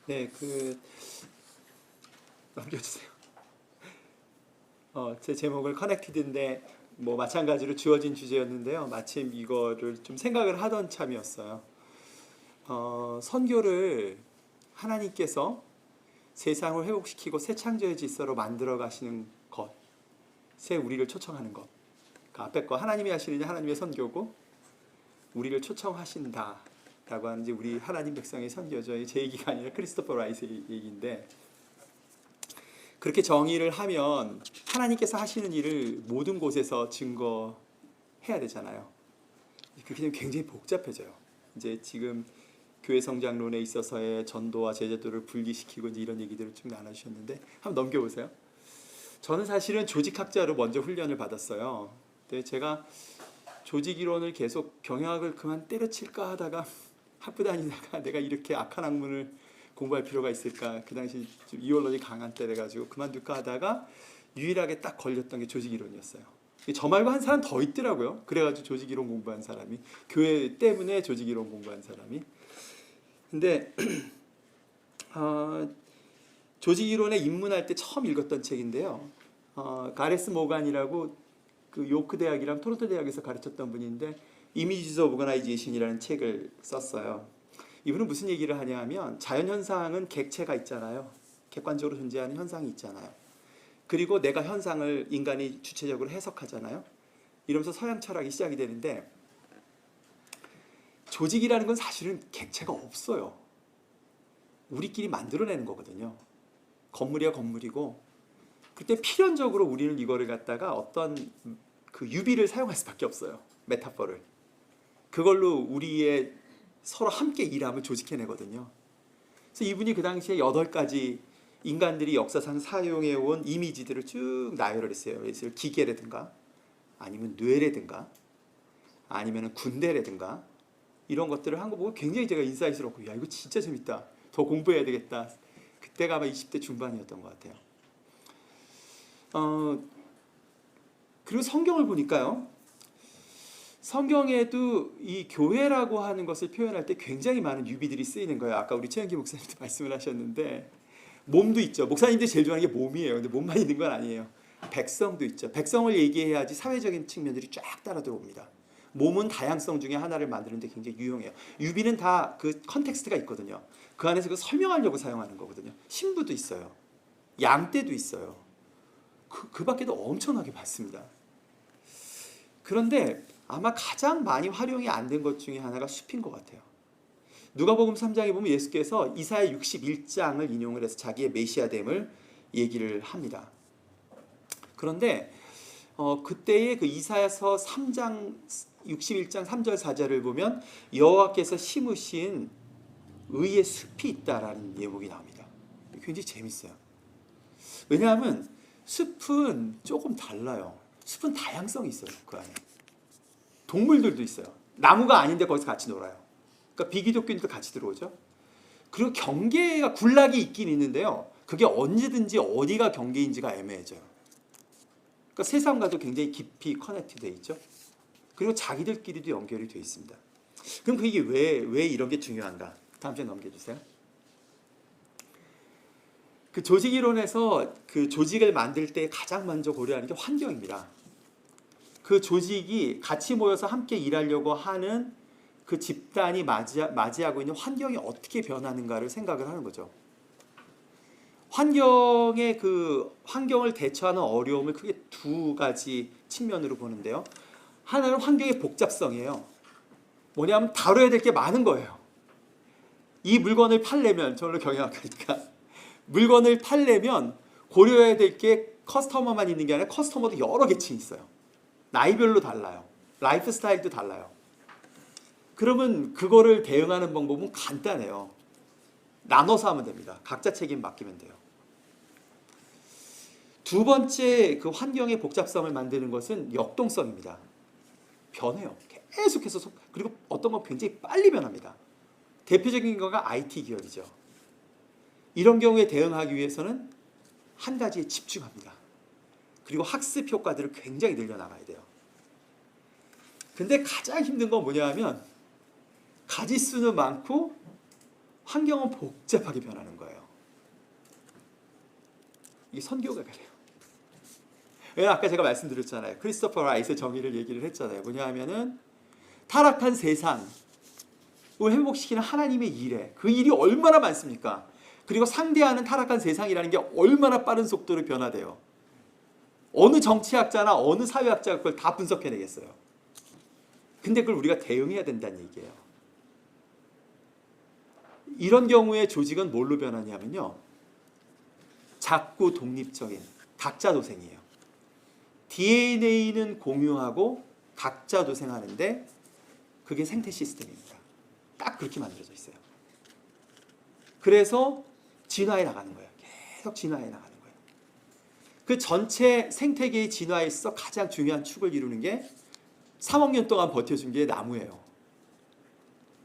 네, 넘겨주세요. 제 제목을 커넥티드인데 뭐 마찬가지로 주어진 주제였는데요. 마침 이거를 좀 생각을 하던 참이었어요. 선교를 하나님께서 세상을 회복시키고 새 창조의 질서로 만들어 가시는 것에 우리를 초청하는 것. 그 앞에 거 하나님이 하시느냐 하나님의 선교고 우리를 초청하신다 라고 하는 이제 우리 하나님 백성의 선교죠. 제 얘기가 아니라 크리스토퍼 라이스의 얘기인데, 그렇게 정의를 하면 하나님께서 하시는 일을 모든 곳에서 증거해야 되잖아요. 그렇게 되면 굉장히 복잡해져요. 이제 지금 교회 성장론에 있어서의 전도와 제자도를 분리시키고 이제 이런 얘기들을 쭉 나눠주셨는데 한번 넘겨보세요. 저는 사실은 조직학자로 먼저 훈련을 받았어요. 근데 제가 조직 이론을 계속 경영학을 그만 때려칠까 하다가 학부 다니다가 내가 이렇게 악한 학문을 공부할 필요가 있을까, 그 당시 좀 이원론이 강한 때래가지고 그만둘까 하다가 유일하게 딱 걸렸던 게 조직 이론이었어요. 저 말고 한 사람 더 있더라고요. 그래가지고 조직 이론 공부한 사람이, 교회 때문에 조직 이론 공부한 사람이. 근데 조직 이론에 입문할 때 처음 읽었던 책인데요. 가레스 모간이라고 그 요크 대학이랑 토론토 대학에서 가르쳤던 분인데 이미지즈 오브 오거나이제이션이라는 책을 썼어요. 이분은 무슨 얘기를 하냐 하면 자연현상은 객체가 있잖아요. 객관적으로 존재하는 현상이 있잖아요. 그리고 내가 현상을 인간이 주체적으로 해석하잖아요. 이러면서 서양 철학이 시작이 되는데, 조직이라는 건 사실은 객체가 없어요. 우리끼리 만들어내는 거거든요. 건물이야 건물이고, 그때 필연적으로 우리는 이거를 갖다가 어떤 그 유비를 사용할 수밖에 없어요. 메타포를. 그걸로 우리의 서로 함께 일함을 조직해내거든요. 그래서 이분이 그 당시에 8가지 인간들이 역사상 사용해온 이미지들을 쭉 나열을 했어요. 그래서 기계라든가 아니면 뇌라든가 아니면 군대라든가 이런 것들을 한 거 보고 굉장히 제가 인사이트롭고, 야 이거 진짜 재밌다, 더 공부해야 되겠다. 그때가 아마 20대 중반이었던 것 같아요. 그리고 성경을 보니까요, 성경에도 이 교회라고 하는 것을 표현할 때 굉장히 많은 유비들이 쓰이는 거예요. 아까 우리 최영기 목사님도 말씀을 하셨는데 몸도 있죠. 목사님들이 제일 좋아하는 게 몸이에요. 근데 몸만 있는 건 아니에요. 백성도 있죠. 백성을 얘기해야지 사회적인 측면들이 쫙 따라 들어옵니다. 몸은 다양성 중에 하나를 만드는데 굉장히 유용해요. 유비는 다 그 컨텍스트가 있거든요. 그 안에서 그 설명하려고 사용하는 거거든요. 신부도 있어요. 양떼도 있어요. 그 밖에도 엄청나게 많습니다. 그런데 아마 가장 많이 활용이 안 된 것 중에 하나가 숲인 것 같아요. 누가복음 3장에 보면 예수께서 이사야 61장을 인용을 해서 자기의 메시아됨을 얘기를 합니다. 그런데 그때의 그 이사야서 3장 61장 3절 4절을 보면 여호와께서 심으신 의의 숲이 있다라는 예목이 나옵니다. 굉장히 재밌어요. 왜냐하면 숲은 조금 달라요. 숲은 다양성이 있어요. 그 안에 동물들도 있어요. 나무가 아닌데 거기서 같이 놀아요. 그러니까 비기독교인도 같이 들어오죠. 그리고 경계가 군락이 있긴 있는데요, 그게 언제든지 어디가 경계인지가 애매해져요. 그러니까 세상과도 굉장히 깊이 커넥트 되어 있죠. 그리고 자기들끼리도 연결이 되어 있습니다. 그럼 그게 왜 이런 게 중요한가? 다음 주에 넘겨주세요. 그 조직 이론에서 그 조직을 만들 때 가장 먼저 고려하는 게 환경입니다. 그 조직이 같이 모여서 함께 일하려고 하는 그 집단이 맞이하고 있는 환경이 어떻게 변하는가를 생각을 하는 거죠. 환경을 대처하는 어려움을 크게 2가지 측면으로 보는데요. 하나는 환경의 복잡성이에요. 뭐냐면 다뤄야 될 게 많은 거예요. 이 물건을 팔려면, 저는 경영학하니까 물건을 팔려면 고려해야 될 게 커스터머만 있는 게 아니라 커스터머도 여러 계층이 있어요. 나이별로 달라요. 라이프 스타일도 달라요. 그러면 그거를 대응하는 방법은 간단해요. 나눠서 하면 됩니다. 각자 책임 맡기면 돼요. 2번째 그 환경의 복잡성을 만드는 것은 역동성입니다. 변해요. 계속해서. 그리고 어떤 건 굉장히 빨리 변합니다. 대표적인 거가 IT 기업이죠. 이런 경우에 대응하기 위해서는 한 가지에 집중합니다. 그리고 학습 효과들을 굉장히 늘려나가야 돼요. 근데 가장 힘든 건 뭐냐 하면 가지수는 많고 환경은 복잡하게 변하는 거예요. 이게 선교가 그래요. 아까 제가 말씀드렸잖아요. 크리스토퍼 라이트의 정의를 얘기를 했잖아요. 뭐냐 하면은 타락한 세상을 회복시키는 하나님의 일에 그 일이 얼마나 많습니까? 그리고 상대하는 타락한 세상이라는 게 얼마나 빠른 속도로 변화돼요. 어느 정치학자나 어느 사회학자가 그걸 다 분석해내겠어요. 근데 그걸 우리가 대응해야 된다는 얘기예요. 이런 경우에 조직은 뭘로 변하냐면요. 작고 독립적인 각자 도생이에요. DNA는 공유하고 각자 도생하는데 그게 생태 시스템입니다. 딱 그렇게 만들어져 있어요. 그래서 진화해 나가는 거예요. 계속 진화해 나가는 거예요. 그 전체 생태계의 진화에 있어 가장 중요한 축을 이루는 게 3억 년 동안 버텨준 게 나무예요.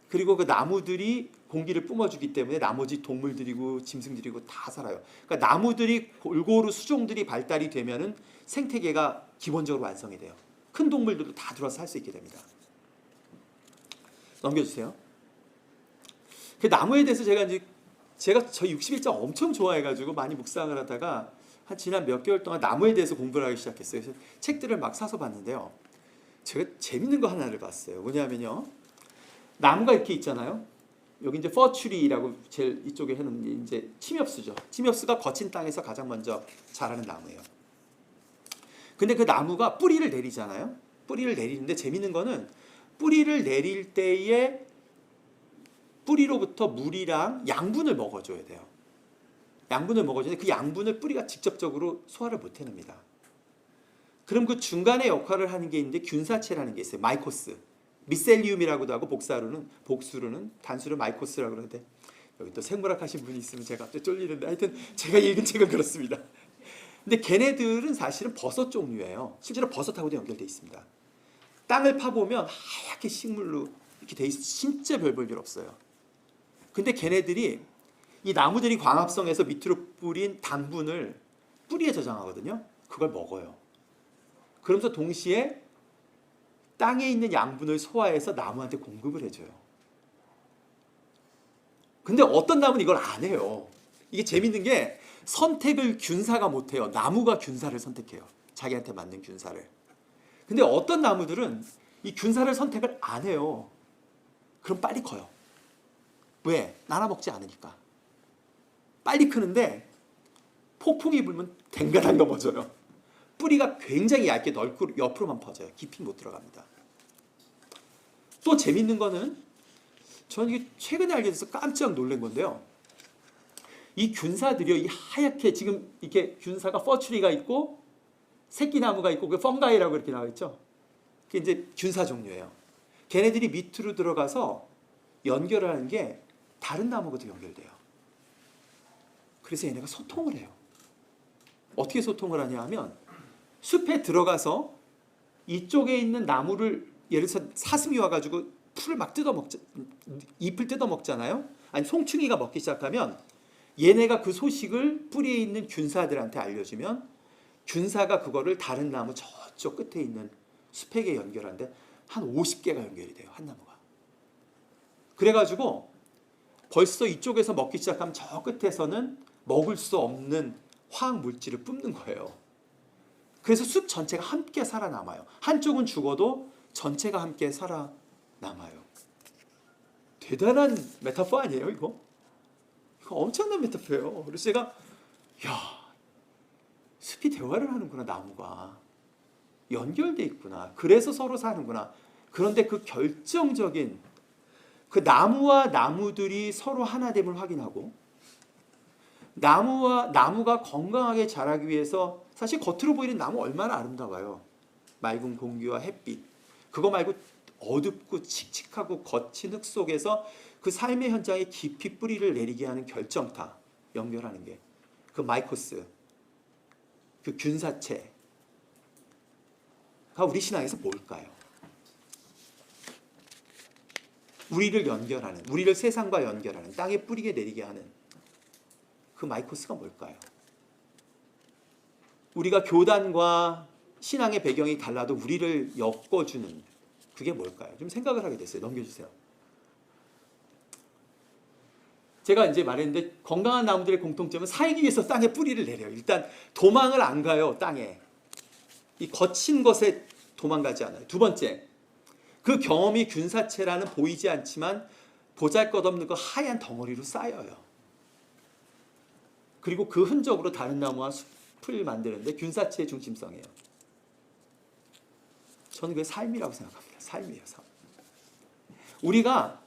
그리고 그 나무들이 공기를 뿜어주기 때문에 나머지 동물들이고 짐승들이고 다 살아요. 그러니까 나무들이 골고루 수종들이 발달이 되면은 생태계가 기본적으로 완성이 돼요. 큰 동물들도 다 들어와서 살 수 있게 됩니다. 넘겨주세요. 그 나무에 대해서 제가 저 61장 엄청 좋아해가지고 많이 묵상을 하다가 한 지난 몇 개월 동안 나무에 대해서 공부를 하기 시작했어요. 그래서 책들을 막 사서 봤는데요. 제가 재밌는 거 하나를 봤어요. 뭐냐면요. 나무가 이렇게 있잖아요. 여기 이제 퍼츄리라고 제일 이쪽에 해놓은 이제 침엽수죠. 침엽수가 거친 땅에서 가장 먼저 자라는 나무예요. 근데 그 나무가 뿌리를 내리잖아요. 뿌리를 내리는데 재밌는 거는 뿌리를 내릴 때에 뿌리로부터 물이랑 양분을 먹어줘야 돼요. 양분을 먹어주는데 그 양분을 뿌리가 직접적으로 소화를 못 해냅니다. 그럼 그 중간에 역할을 하는 게 있는데 균사체라는 게 있어요. 마이코스. 미셀리움이라고도 하고 복수로는 단수로 마이코스라고 그러는데 여기 또 생물학 하신 분이 있으면 제가 갑자기 쫄리는데 하여튼 제가 읽은 책은 그렇습니다. 근데 걔네들은 사실은 버섯 종류예요. 실제로 버섯하고도 연결되어 있습니다. 땅을 파보면 하얗게 식물로 이렇게 돼 있어 진짜 별 볼 일 없어요. 근데 걔네들이 이 나무들이 광합성에서 밑으로 뿌린 당분을 뿌리에 저장하거든요. 그걸 먹어요. 그러면서 동시에 땅에 있는 양분을 소화해서 나무한테 공급을 해줘요. 근데 어떤 나무는 이걸 안 해요. 이게 재밌는 게 선택을 균사가 못해요. 나무가 균사를 선택해요. 자기한테 맞는 균사를. 근데 어떤 나무들은 이 균사를 선택을 안 해요. 그럼 빨리 커요. 왜? 나눠 먹지 않으니까. 빨리 크는데 폭풍이 불면 댕가당 넘어져요. 뿌리가 굉장히 얇게 넓고 옆으로만 퍼져요. 깊이 못 들어갑니다. 또 재밌는 거는 저는 이게 최근에 알게 돼서 깜짝 놀란 건데요. 이 균사들이요, 이 하얗게 지금 이렇게 균사가 퍼츄리가 있고 새끼나무가 있고 그 펑가이라고 이렇게 나와 있죠. 그게 이제 균사 종류예요. 걔네들이 밑으로 들어가서 연결을 하는 게 다른 나무하고도 연결돼요. 그래서 얘네가 소통을 해요. 어떻게 소통을 하냐 하면 숲에 들어가서 이쪽에 있는 나무를 예를 들어서 사슴이 와가지고 풀을 막 잎을 뜯어 먹잖아요. 아니 송충이가 먹기 시작하면 얘네가 그 소식을 뿌리에 있는 균사들한테 알려주면 균사가 그거를 다른 나무 저쪽 끝에 있는 숲에게 연결하는데 한 50개가 연결이 돼요. 한 나무가. 그래가지고 벌써 이쪽에서 먹기 시작하면 저 끝에서는 먹을 수 없는 화학 물질을 뿜는 거예요. 그래서 숲 전체가 함께 살아남아요. 한쪽은 죽어도 전체가 함께 살아남아요. 대단한 메타포 아니에요, 이거? 이거 엄청난 메타포예요. 그래서 제가 숲이 대화를 하는구나, 나무가. 연결돼 있구나. 그래서 서로 사는구나. 그런데 그 결정적인 그 나무와 나무들이 서로 하나됨을 확인하고 나무가 건강하게 자라기 위해서 사실 겉으로 보이는 나무 얼마나 아름다워요. 맑은 공기와 햇빛. 그거 말고 어둡고 칙칙하고 거친 흙 속에서 그 삶의 현장에 깊이 뿌리를 내리게 하는 결정타, 연결하는 게 그 마이코스, 그 균사체가 우리 신앙에서 뭘까요? 우리를 연결하는, 우리를 세상과 연결하는, 땅에 뿌리게 내리게 하는 그 마이코스가 뭘까요? 우리가 교단과 신앙의 배경이 달라도 우리를 엮어주는 그게 뭘까요? 좀 생각을 하게 됐어요. 넘겨주세요. 제가 이제 말했는데 건강한 나무들의 공통점은 살기 위해서 땅에 뿌리를 내려요. 일단 도망을 안 가요, 땅에. 이 거친 것에 도망가지 않아요. 두 번째, 그 경험이 균사체라는 보이지 않지만 보잘것없는 그 하얀 덩어리로 쌓여요. 그리고 그 흔적으로 다른 나무와 숲을 만드는데 균사체의 중심성이에요. 저는 그게 삶이라고 생각합니다. 삶이에요, 삶. 우리가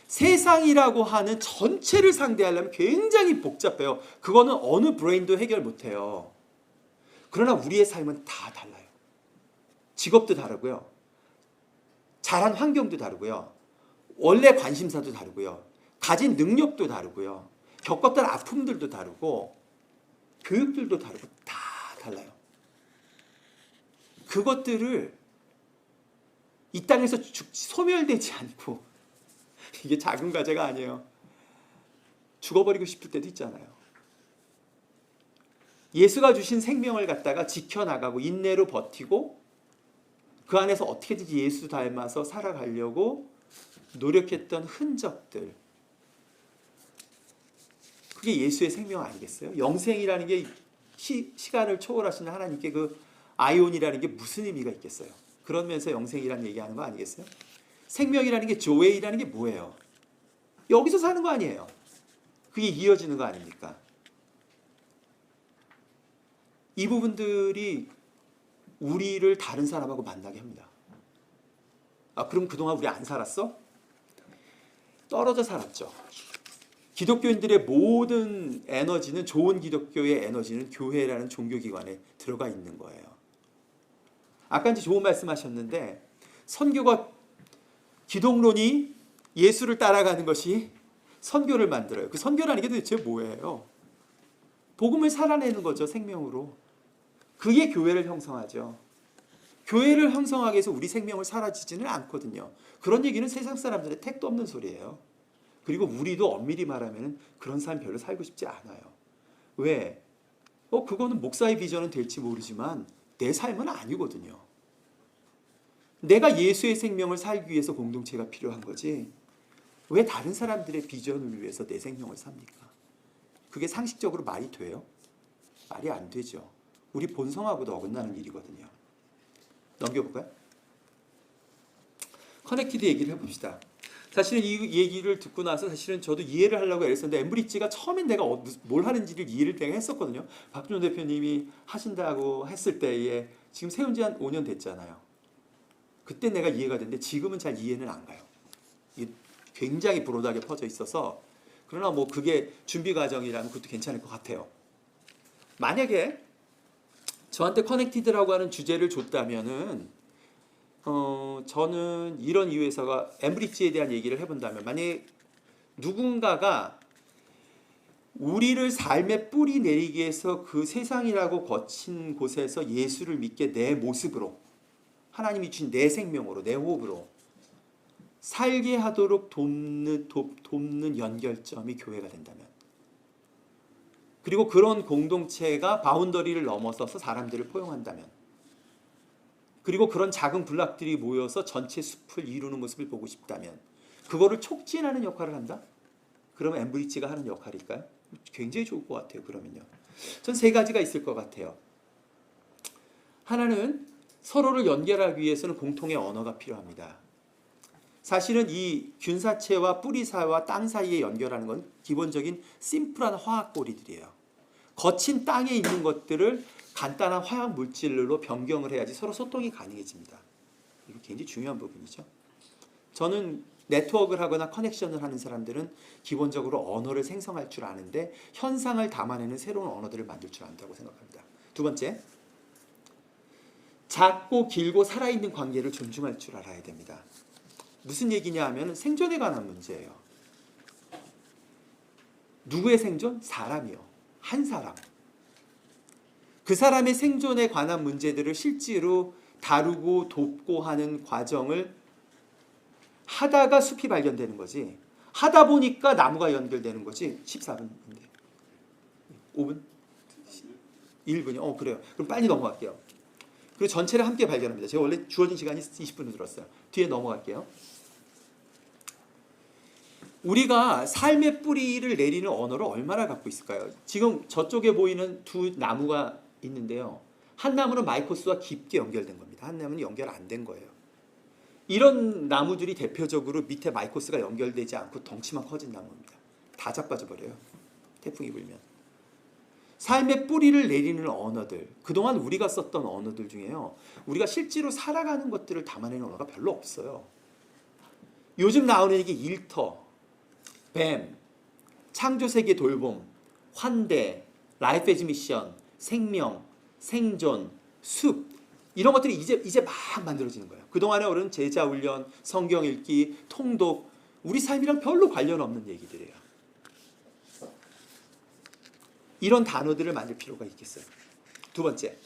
세상이라고 하는 전체를 상대하려면 굉장히 복잡해요. 그거는 어느 브레인도 해결 못해요. 그러나 우리의 삶은 다 달라요. 직업도 다르고요. 자란 환경도 다르고요. 원래 관심사도 다르고요. 가진 능력도 다르고요. 겪었던 아픔들도 다르고 교육들도 다르고 다 달라요. 그것들을 이 땅에서 소멸되지 않고 이게 작은 과제가 아니에요. 죽어버리고 싶을 때도 있잖아요. 예수가 주신 생명을 갖다가 지켜나가고 인내로 버티고 그 안에서 어떻게든지 예수 닮아서 살아가려고 노력했던 흔적들, 그게 예수의 생명 아니겠어요? 영생이라는 게 시간을 초월하시는 하나님께 그 아이온이라는 게 무슨 의미가 있겠어요? 그러면서 영생이라는 얘기하는 거 아니겠어요? 생명이라는 게 조회이라는 게 뭐예요? 여기서 사는 거 아니에요? 그게 이어지는 거 아닙니까? 이 부분들이 우리를 다른 사람하고 만나게 합니다. 아, 그럼 그동안 우리 안 살았어? 떨어져 살았죠. 기독교인들의 모든 에너지는, 좋은 기독교의 에너지는 교회라는 종교기관에 들어가 있는 거예요. 아까 이제 좋은 말씀하셨는데 선교가, 기독론이 예수를 따라가는 것이 선교를 만들어요. 그 선교라는 게 도대체 뭐예요? 복음을 살아내는 거죠, 생명으로. 그게 교회를 형성하죠. 교회를 형성하기 위해서 우리 생명을 사라지지는 않거든요. 그런 얘기는 세상 사람들의 택도 없는 소리예요. 그리고 우리도 엄밀히 말하면 그런 삶 별로 살고 싶지 않아요. 왜? 그거는 목사의 비전은 될지 모르지만 내 삶은 아니거든요. 내가 예수의 생명을 살기 위해서 공동체가 필요한 거지 왜 다른 사람들의 비전을 위해서 내 생명을 삽니까? 그게 상식적으로 말이 돼요? 말이 안 되죠. 우리 본성하고도 어긋나는 일이거든요. 넘겨볼까요? 커넥티드 얘기를 해봅시다. 사실은 이 얘기를 듣고 나서 사실은 저도 이해를 하려고 애썼는데 엠브리지가 처음엔 내가 뭘 하는지를 이해를 내가 했었거든요. 박준호 대표님이 하신다고 했을 때에 지금 세운 지 한 5년 됐잖아요. 그때 내가 이해가 됐는데 지금은 잘 이해는 안 가요. 굉장히 브로드하게 퍼져 있어서. 그러나 뭐 그게 준비 과정이라면 그것도 괜찮을 것 같아요. 만약에 저한테 커넥티드라고 하는 주제를 줬다면은 저는 이런 이유에서가 엠브리지에 대한 얘기를 해본다면, 만약에 누군가가 우리를 삶의 뿌리 내리기 위해서 그 세상이라고 거친 곳에서 예수를 믿게 내 모습으로, 하나님이 주신 내 생명으로, 내 호흡으로 살게 하도록 돕는 연결점이 교회가 된다면, 그리고 그런 공동체가 바운더리를 넘어서서 사람들을 포용한다면, 그리고 그런 작은 블락들이 모여서 전체 숲을 이루는 모습을 보고 싶다면, 그거를 촉진하는 역할을 한다? 그러면 엠브리지가 하는 역할일까요? 굉장히 좋을 것 같아요. 그러면요, 전 세 가지가 있을 것 같아요. 하나는 서로를 연결하기 위해서는 공통의 언어가 필요합니다. 사실은 이 균사체와 뿌리사와 땅 사이에 연결하는 건 기본적인 심플한 화학 고리들이에요. 거친 땅에 있는 것들을 간단한 화학 물질로 변경을 해야지 서로 소통이 가능해집니다. 이거 굉장히 중요한 부분이죠. 저는 네트워크를 하거나 커넥션을 하는 사람들은 기본적으로 언어를 생성할 줄 아는데 현상을 담아내는 새로운 언어들을 만들 줄 안다고 생각합니다. 두 번째, 작고 길고 살아있는 관계를 존중할 줄 알아야 됩니다. 무슨 얘기냐 하면 생존에 관한 문제예요. 누구의 생존? 사람이요. 한 사람. 그 사람의 생존에 관한 문제들을 실제로 다루고 돕고 하는 과정을 하다가 숲이 발견되는 거지, 하다 보니까 나무가 연결되는 거지. 14분인데 5분? 1분이요? 그래요. 그럼 빨리 넘어갈게요. 그리고 전체를 함께 발견합니다. 제가 원래 주어진 시간이 20분을 들었어요. 뒤에 넘어갈게요. 우리가 삶의 뿌리를 내리는 언어를 얼마나 갖고 있을까요? 지금 저쪽에 보이는 두 나무가 있는데요. 한 나무는 마이코스와 깊게 연결된 겁니다. 한 나무는 연결 안 된 거예요. 이런 나무들이 대표적으로 밑에 마이코스가 연결되지 않고 덩치만 커진 나무입니다. 다 자빠져 버려요. 태풍이 불면. 삶의 뿌리를 내리는 언어들, 그동안 우리가 썼던 언어들 중에요. 우리가 실제로 살아가는 것들을 담아내는 언어가 별로 없어요. 요즘 나오는 얘기 일터, 뱀, 창조세계 돌봄, 환대, 라이프 에즈 미션, 생명, 생존, 숲 이런 것들이 이제 막 만들어지는 거예요. 그동안에 오른 제자 훈련, 성경 읽기, 통독 우리 삶이랑 별로 관련 없는 얘기들이에요. 이런 단어들을 만들 필요가 있겠어요. 두 번째,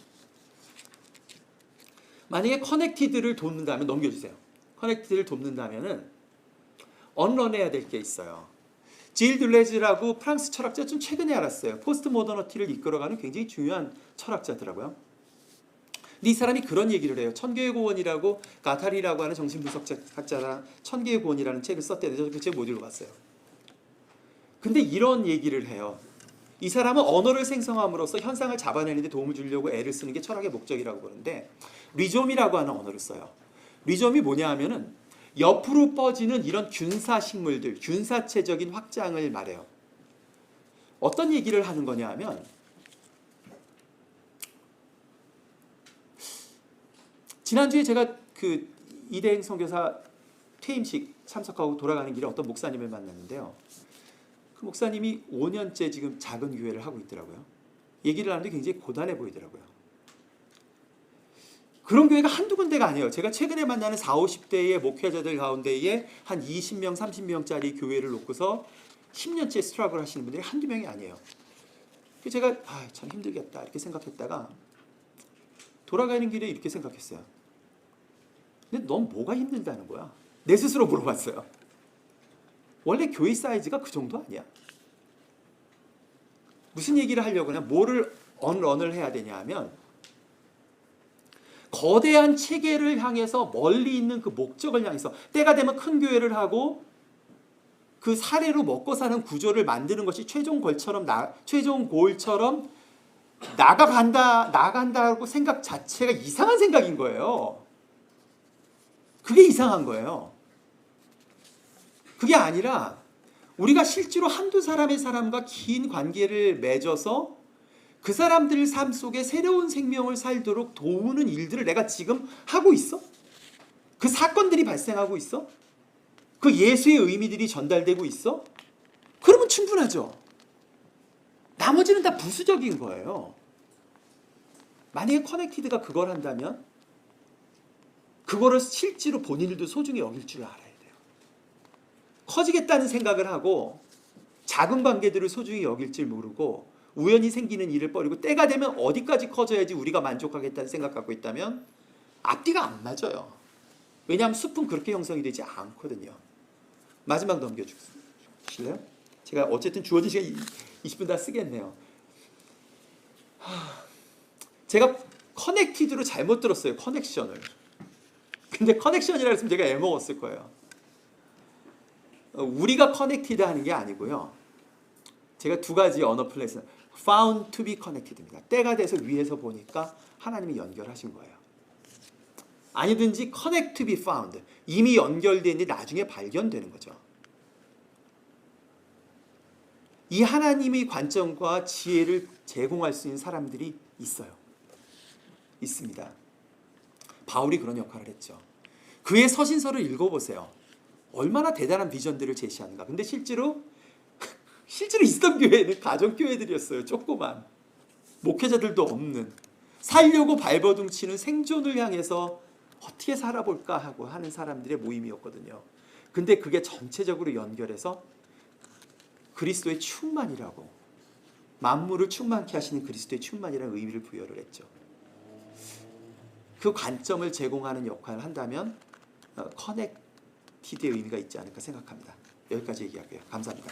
만약에 커넥티드를 돕는다면 넘겨주세요. 커넥티드를 돕는다면은 언런해야 될 게 있어요. 질 둘레즈라고 프랑스 철학자 좀 최근에 알았어요. 포스트 모더너티를 이끌어가는 굉장히 중요한 철학자더라고요. 근데 이 사람이 그런 얘기를 해요. 천개의 고원이라고 가타리라고 하는 정신분석학자랑 천개의 고원이라는 책을 썼대요. 저그 책 못 읽어봤어요. 근데 이런 얘기를 해요. 이 사람은 언어를 생성함으로써 현상을 잡아내는 데 도움을 주려고 애를 쓰는 게 철학의 목적이라고 그러는데 리좀이라고 하는 언어를 써요. 리좀이 뭐냐 하면은 옆으로 뻗이는 이런 균사식물들, 균사체적인 확장을 말해요. 어떤 얘기를 하는 거냐 하면 지난주에 제가 그 이대행 선교사 퇴임식 참석하고 돌아가는 길에 어떤 목사님을 만났는데요. 그 목사님이 5년째 지금 작은 교회를 하고 있더라고요. 얘기를 하는데 굉장히 고단해 보이더라고요. 그런 교회가 한두 군데가 아니에요. 제가 최근에 만나는 40, 50대의 목회자들 가운데에 한 20명, 30명짜리 교회를 놓고서 10년째 스트러글 하시는 분들이 한두 명이 아니에요. 제가 참 힘들겠다 이렇게 생각했다가 돌아가는 길에 이렇게 생각했어요. 근데 넌 뭐가 힘들다는 거야? 내 스스로 물어봤어요. 원래 교회 사이즈가 그 정도 아니야. 무슨 얘기를 하려고 하냐, 뭐를 언런을 해야 되냐 하면 거대한 체계를 향해서 멀리 있는 그 목적을 향해서 때가 되면 큰 교회를 하고 그 사례로 먹고 사는 구조를 만드는 것이 최종 골처럼 나간다고 생각 자체가 이상한 생각인 거예요. 그게 이상한 거예요. 그게 아니라 우리가 실제로 한두 사람과 긴 관계를 맺어서 그 사람들 삶 속에 새로운 생명을 살도록 도우는 일들을 내가 지금 하고 있어? 그 사건들이 발생하고 있어? 그 예수의 의미들이 전달되고 있어? 그러면 충분하죠. 나머지는 다 부수적인 거예요. 만약에 커넥티드가 그걸 한다면 그거를 실제로 본인들도 소중히 여길 줄 알아야 돼요. 커지겠다는 생각을 하고 작은 관계들을 소중히 여길 줄 모르고 우연히 생기는 일을 버리고 때가 되면 어디까지 커져야지 우리가 만족하겠다는 생각 갖고 있다면 앞뒤가 안 맞아요. 왜냐하면 숲은 그렇게 형성이 되지 않거든요. 마지막 넘겨주실래요? 제가 어쨌든 주어진 시간 20분 다 쓰겠네요. 제가 커넥티드로 잘못 들었어요. 커넥션을. 근데 커넥션이라 했으면 제가 애먹었을 거예요. 우리가 커넥티드 하는 게 아니고요. 제가 두 가지 언어 플랫은 found to be connected입니다. 때가 돼서 위에서 보니까 하나님이 연결하신 거예요. 아니든지 connect to be found. 이미 연결되는데 나중에 발견되는 거죠. 이 하나님의 관점과 지혜를 제공할 수 있는 사람들이 있어요. 있습니다. 바울이 그런 역할을 했죠. 그의 서신서를 읽어보세요. 얼마나 대단한 비전들을 제시하는가. 근데 실제로 있었던 교회는 가정교회들이었어요. 조그만. 목회자들도 없는. 살려고 발버둥 치는 생존을 향해서 어떻게 살아볼까 하고 하는 사람들의 모임이었거든요. 근데 그게 전체적으로 연결해서 그리스도의 충만이라고, 만물을 충만케 하시는 그리스도의 충만이라는 의미를 부여를 했죠. 그 관점을 제공하는 역할을 한다면 커넥티드의 의미가 있지 않을까 생각합니다. 여기까지 얘기할게요. 감사합니다.